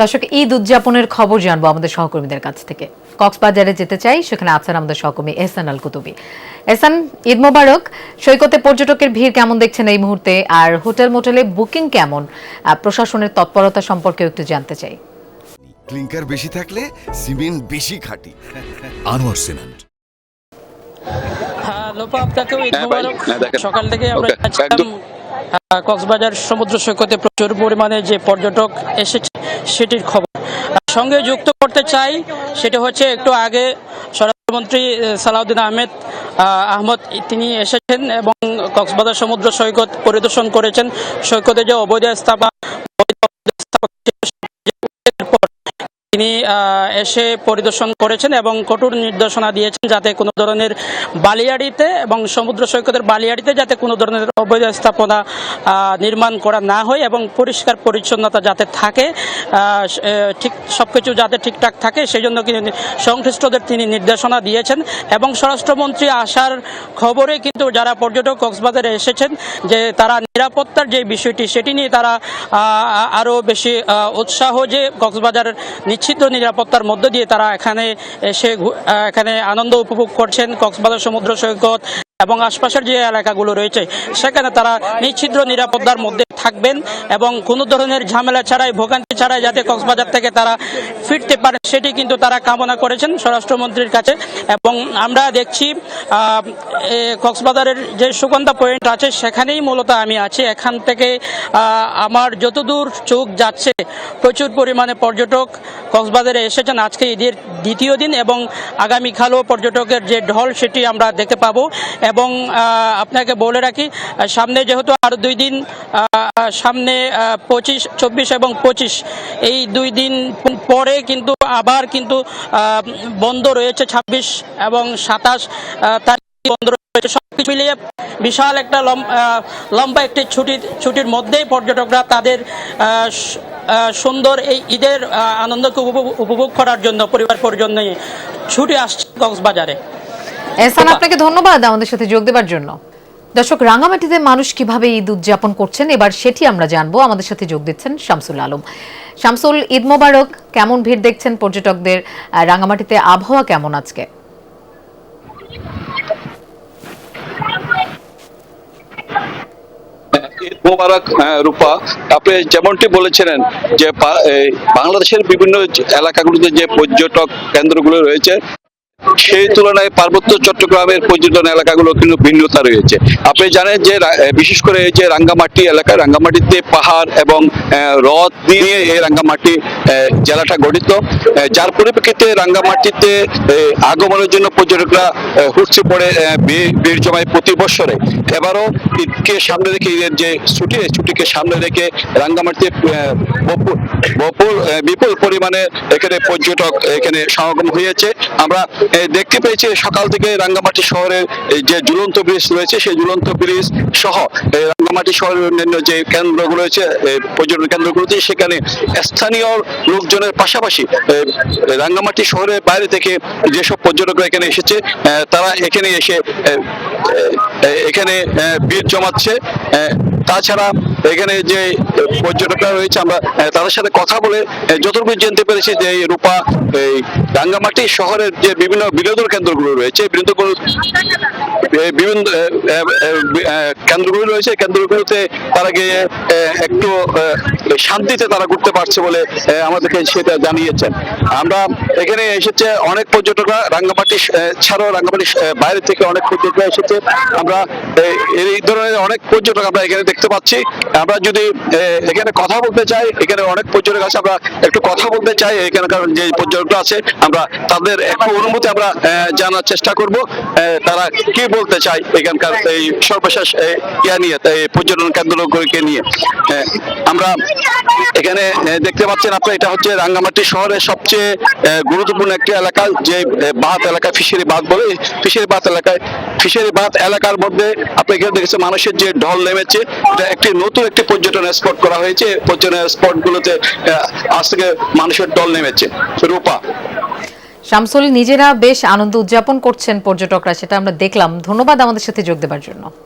দর্শক, ঈদ উদযাপনের খবর জানবো আমাদের সহকর্মীদের কাছ থেকে। কক্সবাজারে যেতে চাই, সেখানে আছেন আমাদের সহকর্মী এহসান আল কুতুবী। এহসান, ঈদ মোবারক। সৈকতে পর্যটকের ভিড় কেমন দেখছেন এই মুহূর্তে, আর হোটেল মোটেলে বুকিং কেমন? প্রশাসনের তৎপরতা সম্পর্কে একটু জানতে চাই। ক্লিংকার বেশি থাকলে সিমেন্ট বেশি খাঁটি। আনোয়ার সিমেন্ট। লোপা, আপনাকেও ঈদ মোবারক। সকাল থেকে আমরা কক্সবাজার সমুদ্র সৈকতে প্রচুর পরিমাণে যে পর্যটক এসেছে সেটির খবর সঙ্গে যুক্ত করতে চাই। সেটা হচ্ছে একটু আগে স্বরাষ্ট্রমন্ত্রী সালাউদ্দিন আহমদ তিনি এসেছেন এবং কক্সবাজার সমুদ্র সৈকত পরিদর্শন করেছেন। সৈকতে যে অবৈধ স্থাপনা তিনি এসে পরিদর্শন করেছেন এবং কঠোর নির্দেশনা দিয়েছেন যাতে কোনো ধরনের বালিয়াড়িতে এবং সমুদ্র সৈকতের বালিয়াড়িতে যাতে কোনো ধরনের অবৈধ স্থাপনা নির্মাণ করা না হয় এবং পরিষ্কার পরিচ্ছন্নতা যাতে থাকে, ঠিক সবকিছু যাতে ঠিকঠাক থাকে সেই জন্য কিন্তু সংশ্লিষ্টদের তিনি নির্দেশনা দিয়েছেন। এবং স্বরাষ্ট্রমন্ত্রী আসার খবরে কিন্তু যারা পর্যটক কক্সবাজারে এসেছেন যে তারা নিরাপত্তার যে বিষয়টি সেটি নিয়ে তারা আরও বেশি উৎসাহ যে কক্সবাজার নিশ্চিত নিরাপত্তার মধ্য দিয়ে তারা এখানে এসে এখানে আনন্দ উপভোগ করছেন। কক্সবাজার সমুদ্র সৈকত এবং আশপাশের যে এলাকাগুলো রয়েছে সেখানে তারা নিশ্চিত নিরাপত্তার মধ্যে থাকবেন এবং কোনো ধরনের ঝামেলা ছাড়াই, ভোগান্তি ছাড়াই যাতে কক্সবাজার থেকে তারা ফিরতে পারে সেটি কিন্তু তারা কামনা করেছেন স্বরাষ্ট্রমন্ত্রীর কাছে। এবং আমরা দেখছি কক্সবাজারের যে সুগন্ধা পয়েন্ট আছে সেখানেই মূলত আমি আছি। এখান থেকে আমার যতদূর চোখ যাচ্ছে প্রচুর পরিমাণে পর্যটক কক্সবাজারে এসেছেন আজকে ঈদের দ্বিতীয় দিন এবং আগামীকালও পর্যটকের যে ঢল সেটি আমরা দেখতে পাবো। এবং আপনাকে বলে রাখি, সামনে যেহেতু আরও 2 দিন, সামনে 25, 24 এবং 25 এই 2 দিন পরে কিন্তু আবার কিন্তু বন্ধ রয়েছে। 26 এবং 27 তারিখ বন্ধ রয়েছে। সবকিছু মিলিয়ে বিশাল একটা লম্বা একটি ছুটির মধ্যেই পর্যটকরা তাদের সুন্দর এই ঈদের আনন্দকে উপভোগ করার জন্য পরিবার পরিজন নিয়ে ছুটে আসছে কক্সবাজারে। এহসান, আপনাকে ধন্যবাদ আমাদের সাথে যোগ দেওয়ার জন্য। দর্শক, রাঙ্গামাটিতে মানুষ কিভাবে ঈদ উদযাপন করছেন এবার সেটি আমরা জানবো। আমাদের সাথে যোগ দিচ্ছেন শামসুল আলম। শামসুল, ঈদ মোবারক। কেমন ভিড় দেখছেন পর্যটকদের? রাঙ্গামাটিতে আবহাওয়া কেমন আজকে? ঈদ মোবারক রূপা, আপনি যেমনটি বলেছিলেন যে বাংলাদেশের বিভিন্ন এলাকাগুলোতে যে পর্যটক কেন্দ্রগুলো রয়েছে সেই তুলনায় পার্বত্য চট্টগ্রামের পর্যটন এলাকাগুলো কিন্তু ভিন্নতা রয়েছে। আপনি জানেন যে বিশেষ করে এই যে রাঙ্গামাটি এলাকা, রাঙ্গামাটিতে পাহাড় এবং হ্রদ নিয়ে এই রাঙ্গামাটি জেলাটা গঠিত, যার পরিপ্রেক্ষিতে রাঙ্গামাটিতে আগমনের জন্য পর্যটকরা হুঁচড়ে পড়ে ভিড় জমায় প্রতি বছরে। এবারও ঈদকে সামনে রেখে, ঈদের যে ছুটিকে সামনে রেখে রাঙ্গামাটিতে বিপুল পরিমাণে এখানে পর্যটক এখানে সমাগম হয়েছে। আমরা দেখতে পেয়েছি সকাল থেকে রাঙ্গামাটি শহরের যে ঝুলন্ত ব্রিজ রয়েছে সেই ঝুলন্ত ব্রিজ সহ রাঙ্গামাটি শহরের অন্যান্য যে কেন্দ্রগুলো রয়েছে, পর্যটন কেন্দ্রগুলোতে, সেখানে স্থানীয় লোকজনের পাশাপাশি রাঙ্গামাটি শহরের বাইরে থেকে যেসব পর্যটকরা এখানে এসেছে তারা এখানে এসে এখানে ভিড় জমাচ্ছে। তাছাড়া এখানে যে পর্যটকরা রয়েছে আমরা তাদের সাথে কথা বলে যতটুকু জানতে পেরেছি যে রূপা, এই রাঙ্গামাটি শহরের যে বিভিন্ন বিনোদন কেন্দ্রগুলো রয়েছে, বিভিন্ন কেন্দ্রগুলো রয়েছে, কেন্দ্রগুলোতে তারা গিয়ে একটু শান্তিতে তারা ঘুরতে পারছে বলে আমাদেরকে সেটা জানিয়েছেন। আমরা এখানে এসেছে অনেক পর্যটকরা, রাঙ্গামাটি ছাড়াও রাঙ্গামাটির বাইরে থেকে অনেক পর্যটকরা এসেছে। আমরা এই ধরনের অনেক পর্যটক আমরা এখানে দেখতে পাচ্ছি। আমরা যদি এখানে কথা বলতে চাই, এখানে অনেক পর্যটক আছে, আমরা একটু কথা বলতে চাই এখানকার যে পর্যটকরা আছে, আমরা তাদের একটু অনুমতি আমরা জানার চেষ্টা করব তারা কি বলতে চায় এখানকার এই সর্বশেষ ইয়া নিয়ে, পর্যটন কেন্দ্রগুলোকে নিয়ে। আমরা এখানে দেখতে পাচ্ছেন আপনারা, এটা হচ্ছে রাঙ্গামাটি শহরের সবচেয়ে গুরুত্বপূর্ণ একটি এলাকা, যে বাঁধ এলাকা, ফিশারি বাঁধ বলে। ফিশারি বাঁধ এলাকার মধ্যে আপনি এখানে দেখেছেন মানুষের যে ঢল নেমেছে। এটা নতুন একটি পর্যটন স্পট করা হয়েছে। পর্যটন স্পট গুলোতে আজ থেকে মানুষের ঢল নেমেছে। রূপা, শামসুল, নিজেরা বেশ আনন্দ উদযাপন করছেন পর্যটকরা, সেটা আমরা দেখলাম। ধন্যবাদ আমাদের সাথে যোগ দেওয়ার জন্য।